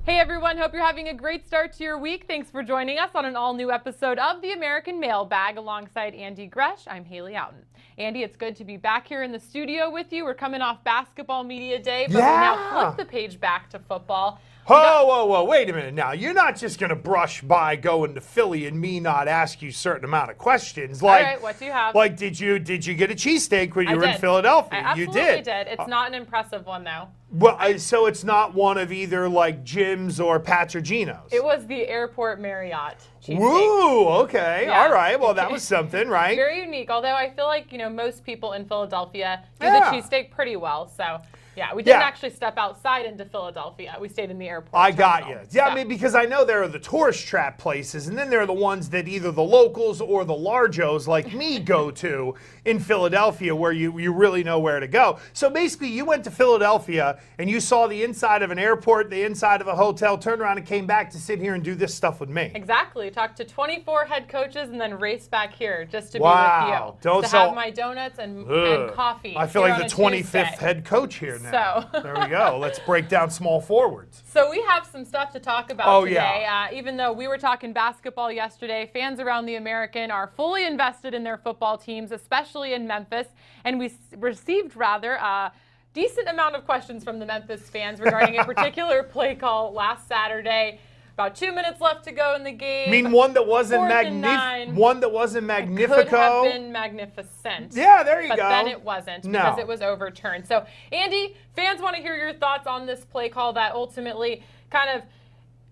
Hey everyone, hope you're having a great start to your week. Thanks for joining us on an all-new episode of the American Mailbag alongside Andy Gresh. I'm Haley Outen. Andy, it's good to be back here in the studio with you. We're coming off Basketball Media Day, but we now flip the page back to football. Whoa, wait a minute now. You're not just going to brush by going to Philly and me not ask you a certain amount of questions. All right, what do you have? Like, did you get a cheesesteak when you were in did. Philadelphia? I absolutely did. It's not an impressive one, though. Well, so it's not one of either like Jim's or Pat's or Gino's? It was the Airport Marriott cheesesteak. Woo, okay. Yeah. All right. Well, that was something, right? Very unique, although I feel like, most people in Philadelphia do the cheesesteak pretty well, so... Yeah, we didn't actually step outside into Philadelphia. We stayed in the airport. I got you. Yeah, So. I mean, because I know there are the tourist trap places, and then there are the ones that either the locals or the largos like me go to in Philadelphia where you really know where to go. So basically, you went to Philadelphia, and you saw the inside of an airport, the inside of a hotel, turned around and came back to sit here and do this stuff with me. Exactly. Talked to 24 head coaches and then raced back here just to be with you. Have my donuts and coffee. I feel like the 25th head coach here now. So there we go. Let's break down small forwards. So we have some stuff to talk about today. Even though we were talking basketball yesterday, fans around the American are fully invested in their football teams, especially in Memphis. And we received a decent amount of questions from the Memphis fans regarding a particular play call last Saturday. About 2 minutes left to go in the game. I mean, one that wasn't magnifico. It could have been magnificent. Yeah, there you go. But then it wasn't because it was overturned. So, Andy, fans want to hear your thoughts on this play call that ultimately kind of,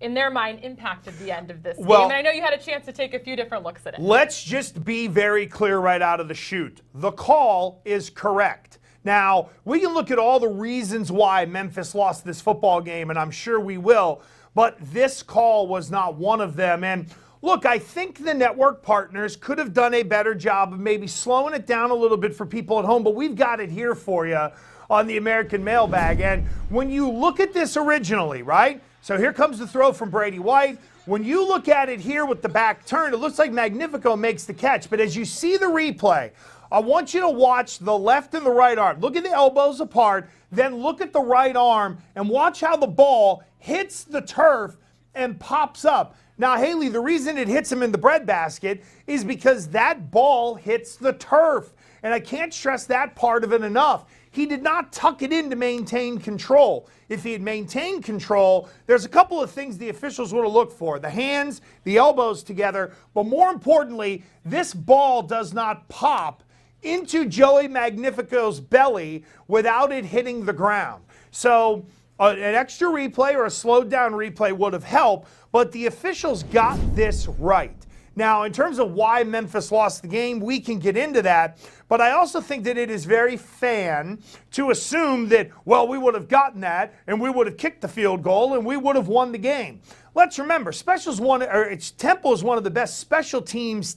in their mind, impacted the end of this game. And I know you had a chance to take a few different looks at it. Let's just be very clear right out of the chute. The call is correct. Now, we can look at all the reasons why Memphis lost this football game, and I'm sure we will. But this call was not one of them. And look, I think the network partners could have done a better job of maybe slowing it down a little bit for people at home, but we've got it here for you on the American Mailbag. And when you look at this originally, right? So here comes the throw from Brady White. When you look at it here with the back turn, it looks like Magnifico makes the catch. But as you see the replay, I want you to watch the left and the right arm. Look at the elbows apart, then look at the right arm and watch how the ball hits the turf and pops up. Now, Haley, the reason it hits him in the breadbasket is because that ball hits the turf. And I can't stress that part of it enough. He did not tuck it in to maintain control. If he had maintained control, there's a couple of things the officials would have looked for. The hands, the elbows together. But more importantly, this ball does not pop into Joey Magnifico's belly without it hitting the ground. So an extra replay or a slowed down replay would have helped, but the officials got this right. Now, in terms of why Memphis lost the game, we can get into that, but I also think that it is very fan to assume that, well, we would have gotten that and we would have kicked the field goal and we would have won the game. Let's remember, Temple is one of the best special teams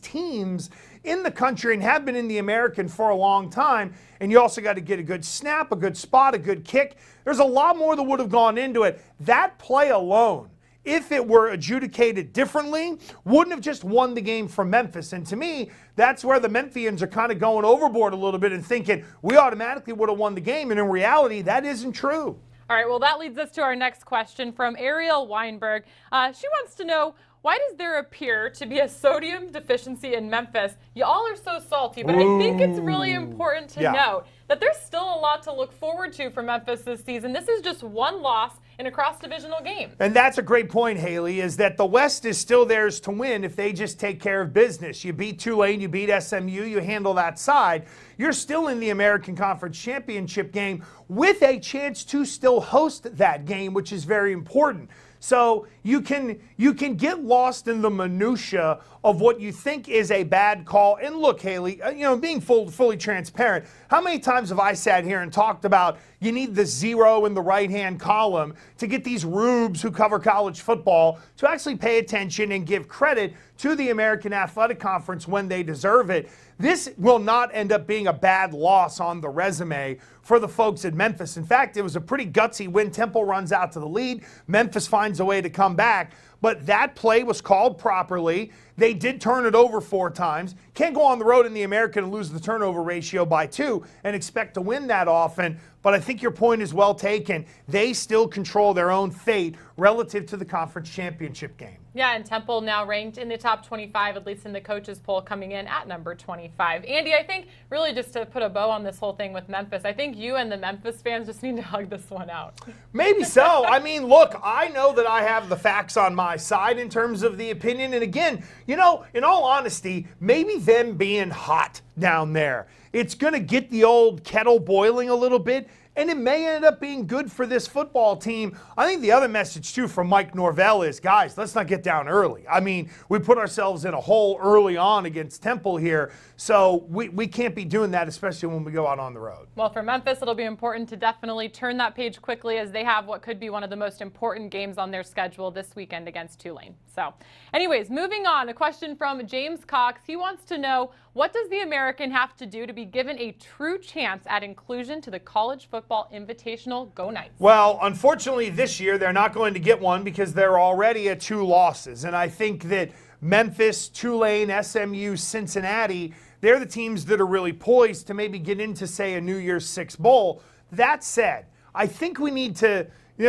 in the country and have been in the American for a long time. And you also got to get a good snap, a good spot, a good kick. There's a lot more that would have gone into it. That play alone, if it were adjudicated differently, wouldn't have just won the game for Memphis. And to me, that's where the Memphians are kind of going overboard a little bit and thinking we automatically would have won the game. And in reality, that isn't true. All right, well, that leads us to our next question from Ariel Weinberg. She wants to know, why does there appear to be a sodium deficiency in Memphis? You all are so salty, but I think it's really important to note that there's still a lot to look forward to for Memphis this season. This is just one loss in a cross-divisional game. And that's a great point, Haley, is that the West is still theirs to win if they just take care of business. You beat Tulane, you beat SMU, you handle that side. You're still in the American Conference Championship game with a chance to still host that game, which is very important. So you can get lost in the minutia of what you think is a bad call. And look, Haley, being fully transparent, how many times have I sat here and talked about you need the 0 in the right-hand column to get these rubes who cover college football to actually pay attention and give credit to the American Athletic Conference when they deserve it. This will not end up being a bad loss on the resume for the folks at Memphis. In fact, it was a pretty gutsy win. Temple runs out to the lead. Memphis finds a way to come back. but that play was called properly. They did turn it over 4 times. Can't go on the road in the American and lose the turnover ratio by 2 and expect to win that often. But I think your point is well taken. They still control their own fate relative to the conference championship game. Yeah, and Temple now ranked in the top 25, at least in the coaches poll, coming in at number 25. Andy, I think really just to put a bow on this whole thing with Memphis, I think you and the Memphis fans just need to hug this one out. Maybe so. I mean, look, I know that I have the facts on my side in terms of the opinion. And again, you know, in all honesty, maybe them being hot down there, it's going to get the old kettle boiling a little bit, and it may end up being good for this football team. I think the other message, too, from Mike Norvell is, guys, let's not get down early. I mean, we put ourselves in a hole early on against Temple here, so we can't be doing that, especially when we go out on the road. Well, for Memphis, it'll be important to definitely turn that page quickly, as they have what could be one of the most important games on their schedule this weekend against Tulane. So, anyways, moving on, a question from James Cox. He wants to know, what does the American have to do to be given a true chance at inclusion to the College Football Invitational? Go Knights. Well, unfortunately, this year they're not going to get one because they're already at 2 losses. And I think that Memphis, Tulane, SMU, Cincinnati, they're the teams that are really poised to maybe get into, say, a New Year's Six bowl. That said, I think we need to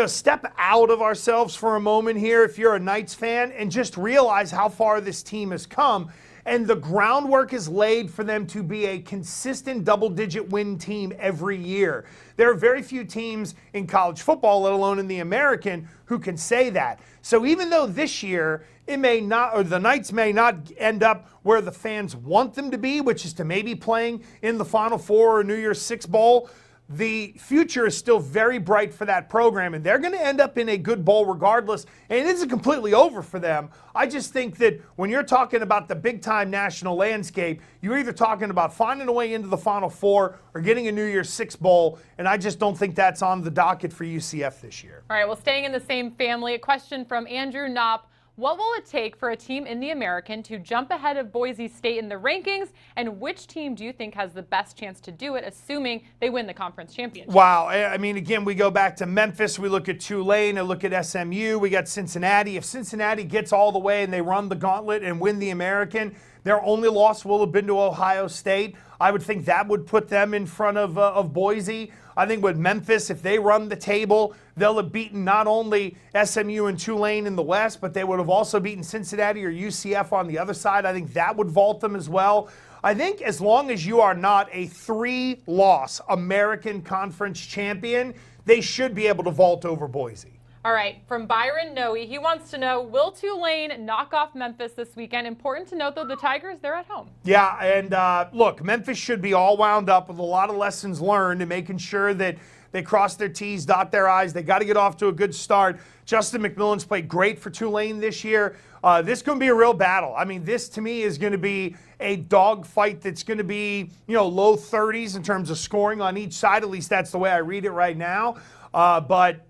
step out of ourselves for a moment here if you're a Knights fan and just realize how far this team has come. And the groundwork is laid for them to be a consistent double-digit win team every year. There are very few teams in college football, let alone in the American, who can say that. So even though this year it may not, or the Knights may not end up where the fans want them to be, which is to maybe playing in the Final Four or New Year's Six bowl, the future is still very bright for that program, and they're going to end up in a good bowl regardless, and it isn't completely over for them. I just think that when you're talking about the big-time national landscape, you're either talking about finding a way into the Final Four or getting a New Year's Six bowl, and I just don't think that's on the docket for UCF this year. All right, well, staying in the same family, a question from Andrew Knopp. What will it take for a team in the American to jump ahead of Boise State in the rankings, and which team do you think has the best chance to do it, assuming they win the conference championship? Wow. I mean, again, we go back to Memphis. We look at Tulane. I look at SMU. We got Cincinnati. If Cincinnati gets all the way and they run the gauntlet and win the American, their only loss will have been to Ohio State. I would think that would put them in front of Boise. I think with Memphis, if they run the table, they'll have beaten not only SMU and Tulane in the West, but they would have also beaten Cincinnati or UCF on the other side. I think that would vault them as well. I think as long as you are not a 3-loss American Conference champion, they should be able to vault over Boise. All right, from Byron Noe, he wants to know, will Tulane knock off Memphis this weekend? Important to note, though, the Tigers, they're at home. Yeah, and look, Memphis should be all wound up with a lot of lessons learned and making sure that they cross their T's, dot their I's. They got to get off to a good start. Justin McMillan's played great for Tulane this year. This is going to be a real battle. I mean, this to me is going to be a dogfight that's going to be, low 30s in terms of scoring on each side. At least that's the way I read it right now. But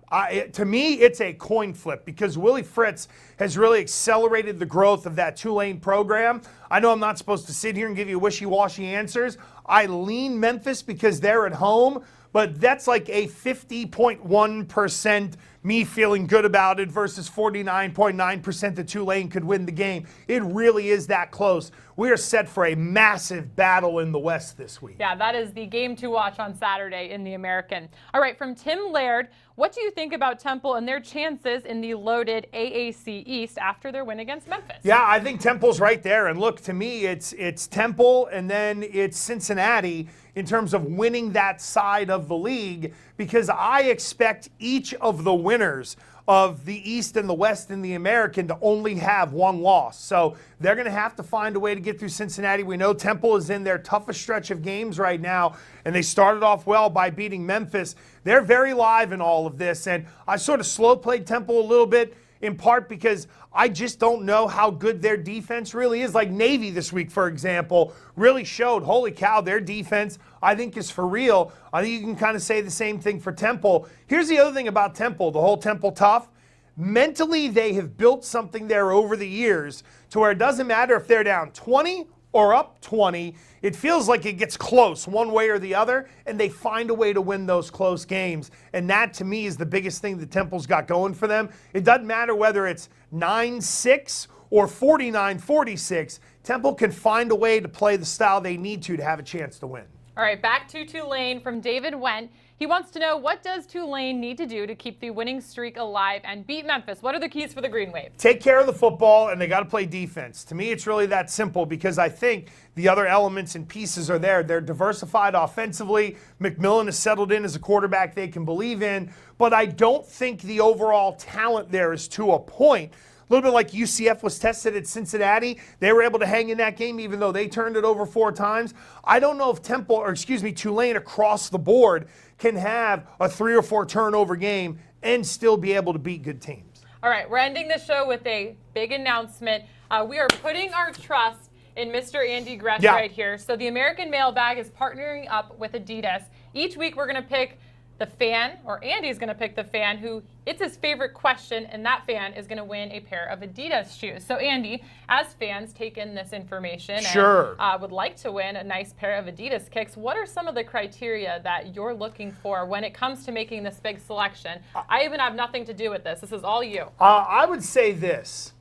to me, it's a coin flip because Willie Fritz has really accelerated the growth of that Tulane program. I know I'm not supposed to sit here and give you wishy-washy answers. I lean Memphis because they're at home, but that's like a 50.1% me feeling good about it versus 49.9% that Tulane could win the game. It really is that close. We are set for a massive battle in the West this week. Yeah, that is the game to watch on Saturday in the American. All right, from Tim Laird, what do you think about Temple and their chances in the loaded AAC East after their win against Memphis? Yeah, I think Temple's right there. And look, to me, it's Temple and then it's Cincinnati in terms of winning that side of the league, because I expect each of the winners of the East and the West and the American to only have 1 loss. So they're going to have to find a way to get through Cincinnati. We know Temple is in their toughest stretch of games right now, and they started off well by beating Memphis. They're very live in all of this, and I sort of slow-played Temple a little bit, in part because I just don't know how good their defense really is. Like Navy this week, for example, really showed, holy cow, their defense, I think, is for real. I think you can kind of say the same thing for Temple. Here's the other thing about Temple, the whole Temple tough. Mentally, they have built something there over the years to where it doesn't matter if they're down 20 or up 20, it feels like it gets close one way or the other, and they find a way to win those close games. And that, to me, is the biggest thing that Temple's got going for them. It doesn't matter whether it's 9-6 or 49-46. Temple can find a way to play the style they need to have a chance to win. All right, back to Tulane from David Went. He wants to know, what does Tulane need to do to keep the winning streak alive and beat Memphis? What are the keys for the Green Wave? Take care of the football, and they got to play defense. To me, it's really that simple because I think the other elements and pieces are there. They're diversified offensively. McMillan has settled in as a quarterback they can believe in, but I don't think the overall talent there is to a point. A little bit like UCF was tested at Cincinnati. They were able to hang in that game even though they turned it over 4 times. I don't know if Tulane across the board can have a 3 or 4 turnover game and still be able to beat good teams. All right, we're ending the show with a big announcement. We are putting our trust in Mr. Andy Gresh right here. So the American Mailbag is partnering up with Adidas. Each week we're going to pick the fan, or Andy's going to pick the fan who it's his favorite question, and that fan is going to win a pair of Adidas shoes. So Andy, as fans take in this information and would like to win a nice pair of Adidas kicks, what are some of the criteria that you're looking for when it comes to making this big selection? I even have nothing to do with this. This is all you. I would say this.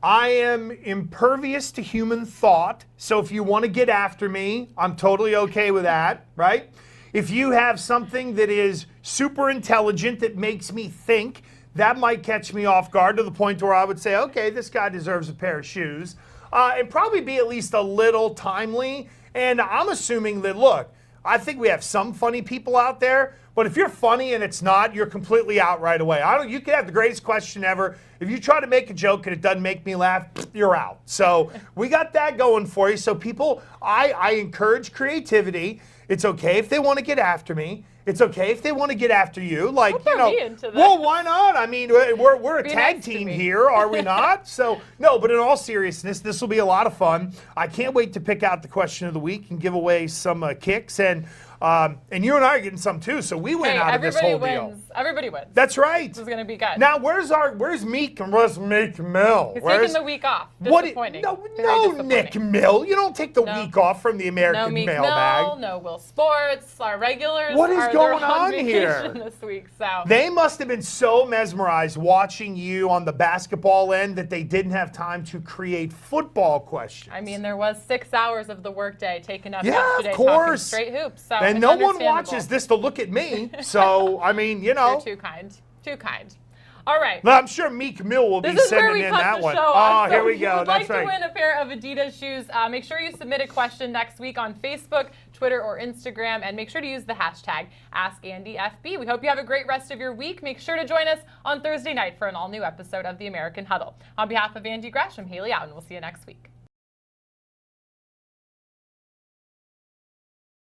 I am impervious to human thought, so if you want to get after me, I'm totally okay with that, right? If you have something that is super intelligent that makes me think, that might catch me off guard to the point where I would say, okay, this guy deserves a pair of shoes. And probably be at least a little timely. And I'm assuming that, look, I think we have some funny people out there, but if you're funny and it's not, you're completely out right away. You can have the greatest question ever. If you try to make a joke and it doesn't make me laugh, you're out. So we got that going for you. So people, I encourage creativity. It's okay if they want to get after me. It's okay if they want to get after you. Like, me into this. Well, why not? I mean, we're a tag team here, are we not? So, no, but in all seriousness, this will be a lot of fun. I can't wait to pick out the question of the week and give away some kicks. And you and I are getting some too, so we win out of this whole deal. Everybody wins. That's right. This is going to be good. Now, where's Meek and where's Meek Mill? He's taking the week off. Disappointing. No, Nick Mill. You don't take the week off from the American Mailbag. No Will Sports. Our regulars what is going on here this week? So they must have been so mesmerized watching you on the basketball end that they didn't have time to create football questions. I mean, there was 6 hours of the workday taken up yesterday of course. Talking straight hoops. So and no one watches this to look at me. So, I mean, you know. You're too kind. Too kind. All right. Well, I'm sure Meek Mill will be sending in that one. Oh, here we go. That's right. If you'd like to win a pair of Adidas shoes, make sure you submit a question next week on Facebook, Twitter, or Instagram, and make sure to use the hashtag AskAndyFB. We hope you have a great rest of your week. Make sure to join us on Thursday night for an all-new episode of The American Huddle. On behalf of Andy Gresh, I'm Haley Outen. We'll see you next week.